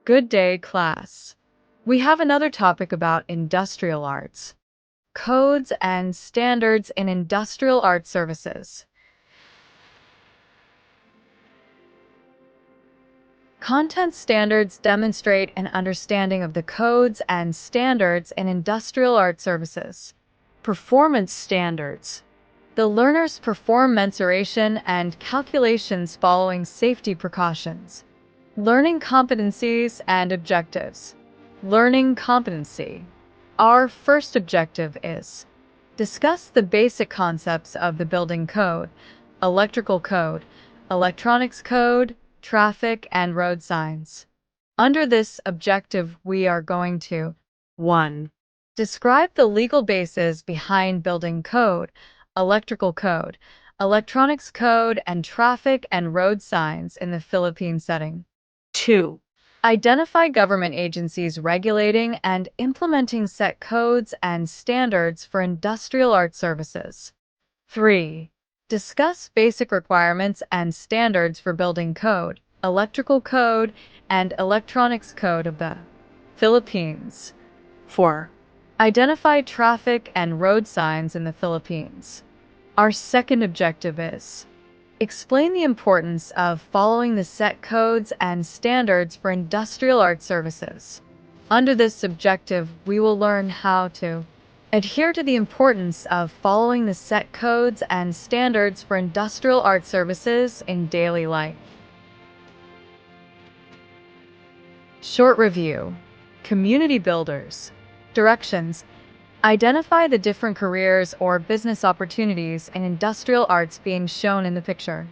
Good day, class. We have another topic about industrial arts, codes and standards in industrial art services. Content standards demonstrate an understanding of the codes and standards in industrial art services. Performance standards. The learners perform mensuration and calculations following safety precautions. Learning competencies and objectives. Learning competency. Our first objective is discuss the basic concepts of the building code, electrical code, electronics code, traffic, and road signs. Under this objective, we are going to 1. Describe the legal basis behind building code, electrical code, electronics code, and traffic and road signs in the Philippine setting. 2. Identify government agencies regulating and implementing set codes and standards for industrial art services. 3. Discuss basic requirements and standards for building code, electrical code, and electronics code of the Philippines. 4. Identify traffic and road signs in the Philippines. Our second objective is explain the importance of following the set codes and standards for industrial art services. Under this objective, we will learn how to adhere to the importance of following the set codes and standards for industrial art services in daily life. Short review. Community builders. Directions. Identify the different careers or business opportunities in industrial arts being shown in the picture.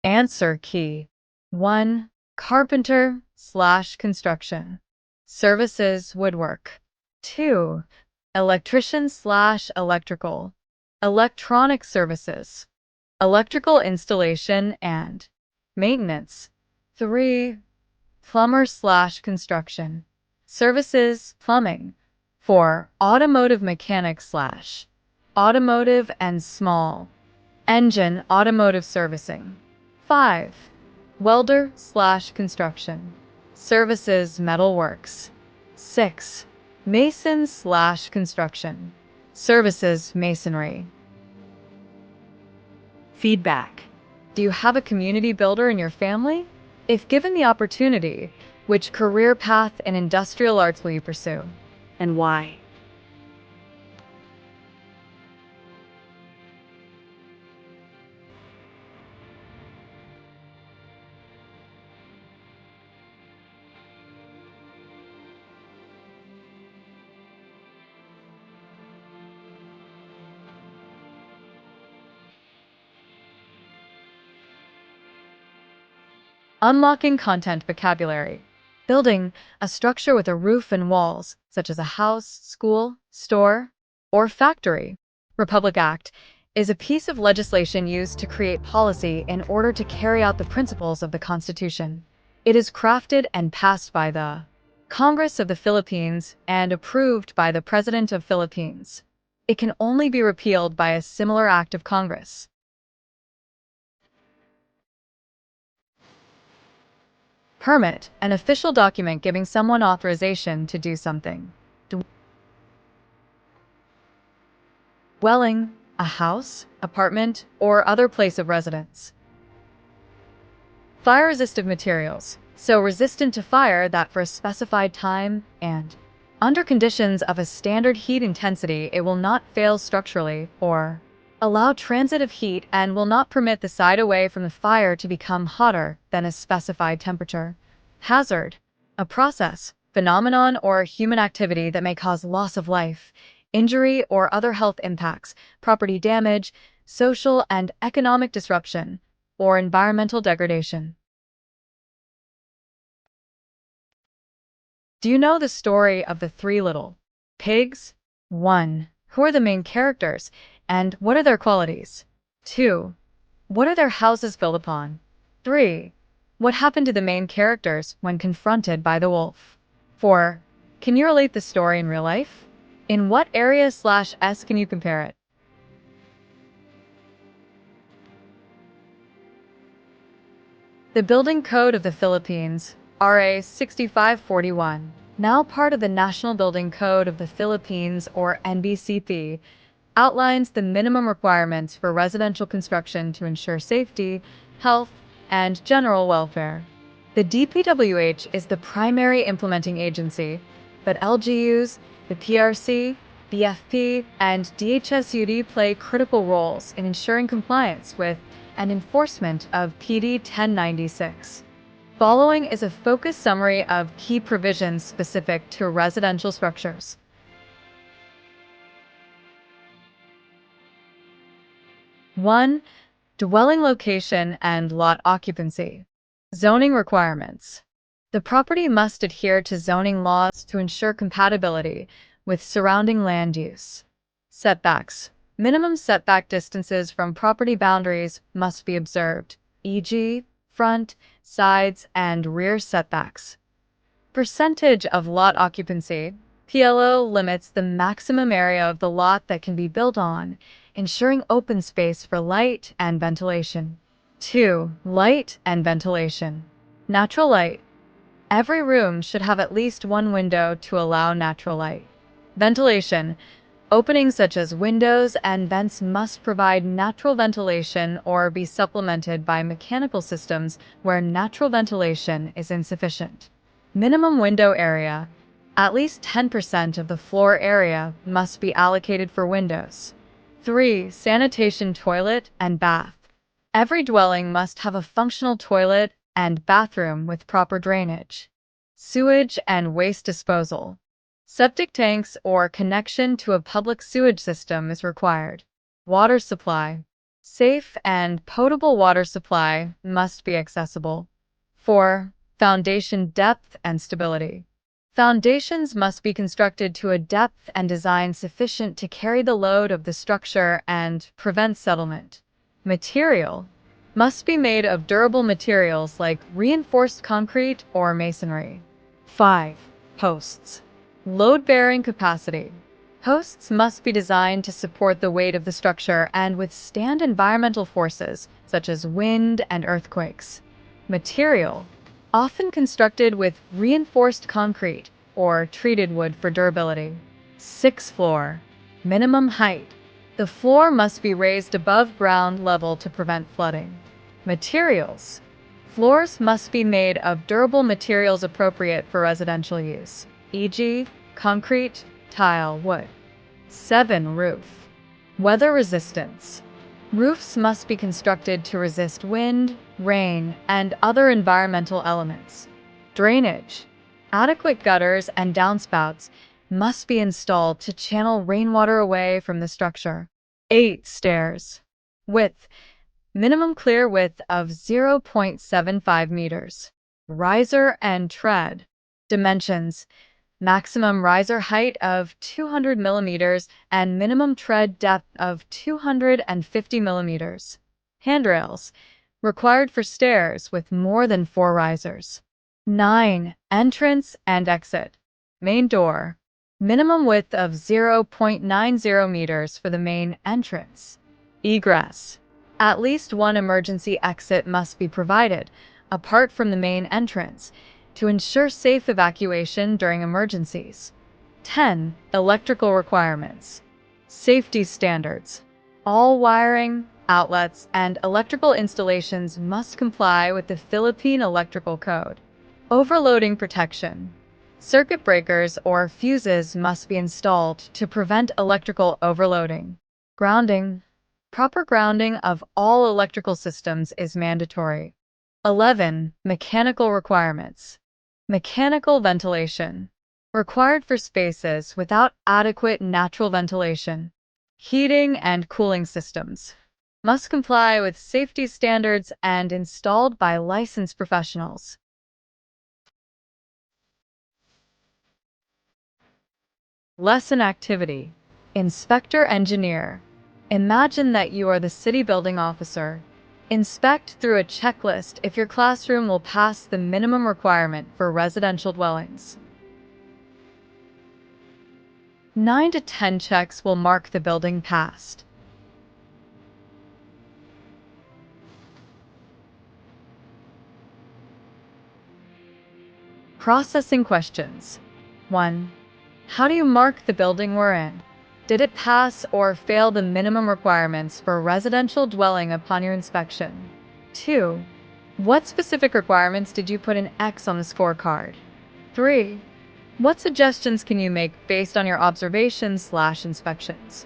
Answer key. 1. Carpenter/construction. Services woodwork. 2. Electrician/electrical. Electronic services. Electrical installation and maintenance. 3. Plumber/construction. Services plumbing. 4. Automotive mechanic/automotive and small engine automotive servicing. 5. Welder/construction. Services metalworks. 6. Mason/construction. Services masonry. Feedback. Do you have a community builder in your family? If given the opportunity, which career path in industrial arts will you pursue, and why? Unlocking content vocabulary. Building a structure with a roof and walls, such as a house, school, store, or factory. Republic Act is a piece of legislation used to create policy in order to carry out the principles of the Constitution. It is crafted and passed by the Congress of the Philippines and approved by the President of Philippines. It can only be repealed by a similar act of Congress. Permit, an official document giving someone authorization to do something. Dwelling, a house, apartment, or other place of residence. Fire-resistant materials, so resistant to fire that for a specified time and under conditions of a standard heat intensity it will not fail structurally or allow transit of heat and will not permit the side away from the fire to become hotter than a specified temperature. Hazard, a process, phenomenon, or human activity that may cause loss of life, injury, or other health impacts, property damage, social and economic disruption, or environmental degradation. Do you know the story of the three little pigs? 1. Who are the main characters, and what are their qualities? 2. What are their houses built upon? 3. What happened to the main characters when confronted by the wolf? 4. Can you relate the story in real life? In what area/s can you compare it? The Building Code of the Philippines, RA 6541, now part of the National Building Code of the Philippines or NBCP, outlines the minimum requirements for residential construction to ensure safety, health, and general welfare. The DPWH is the primary implementing agency, but LGUs, the PRC, BFP, and DHSUD play critical roles in ensuring compliance with and enforcement of PD 1096. Following is a focused summary of key provisions specific to residential structures. 1. Dwelling location and lot occupancy. Zoning requirements. The property must adhere to zoning laws to ensure compatibility with surrounding land use. Setbacks. Minimum setback distances from property boundaries must be observed, e.g., front, sides, and rear setbacks. Percentage of lot occupancy. TLE limits the maximum area of the lot that can be built on, ensuring open space for light and ventilation. 2. Light and ventilation. Natural light. Every room should have at least one window to allow natural light. Ventilation. Openings such as windows and vents must provide natural ventilation or be supplemented by mechanical systems where natural ventilation is insufficient. Minimum window area. At least 10% of the floor area must be allocated for windows. 3. Sanitation toilet and bath. Every dwelling must have a functional toilet and bathroom with proper drainage. Sewage and waste disposal. Septic tanks or connection to a public sewage system is required. Water supply. Safe and potable water supply must be accessible. 4. Foundation depth and stability. Foundations must be constructed to a depth and design sufficient to carry the load of the structure and prevent settlement. Material must be made of durable materials like reinforced concrete or masonry. 5. Posts. Load-bearing capacity. Posts must be designed to support the weight of the structure and withstand environmental forces such as wind and earthquakes. Material. Often constructed with reinforced concrete or treated wood for durability. 6. Floor. Minimum height. The floor must be raised above ground level to prevent flooding. Materials. Floors must be made of durable materials appropriate for residential use, e.g., concrete, tile, wood. 7. Roof. Weather resistance. Roofs must be constructed to resist wind, rain, and other environmental elements. Drainage. Adequate gutters and downspouts must be installed to channel rainwater away from the structure. 8. Stairs. Width. Minimum clear width of 0.75 meters. Riser and tread. Dimensions. Maximum riser height of 200 millimeters and minimum tread depth of 250 millimeters. Handrails. Required for stairs with more than 4 risers. 9. Entrance and exit. Main door. Minimum width of 0.90 meters for the main entrance. Egress. At least one emergency exit must be provided, apart from the main entrance, to ensure safe evacuation during emergencies. 10. Electrical requirements. Safety standards. All wiring, outlets, and electrical installations must comply with the Philippine Electrical Code. Overloading protection. Circuit breakers or fuses must be installed to prevent electrical overloading. Grounding. Proper grounding of all electrical systems is mandatory. 11. Mechanical requirements. Mechanical ventilation. Required for spaces without adequate natural ventilation. Heating and cooling systems must comply with safety standards and installed by licensed professionals. Lesson activity. Inspector engineer. Imagine that you are the city building officer. Inspect through a checklist if your classroom will pass the minimum requirement for residential dwellings. 9 to 10 checks will mark the building passed. Processing questions. 1. How do you mark the building we're in? Did it pass or fail the minimum requirements for a residential dwelling upon your inspection? 2. What specific requirements did you put an X on the scorecard? 3. What suggestions can you make based on your observations/inspections?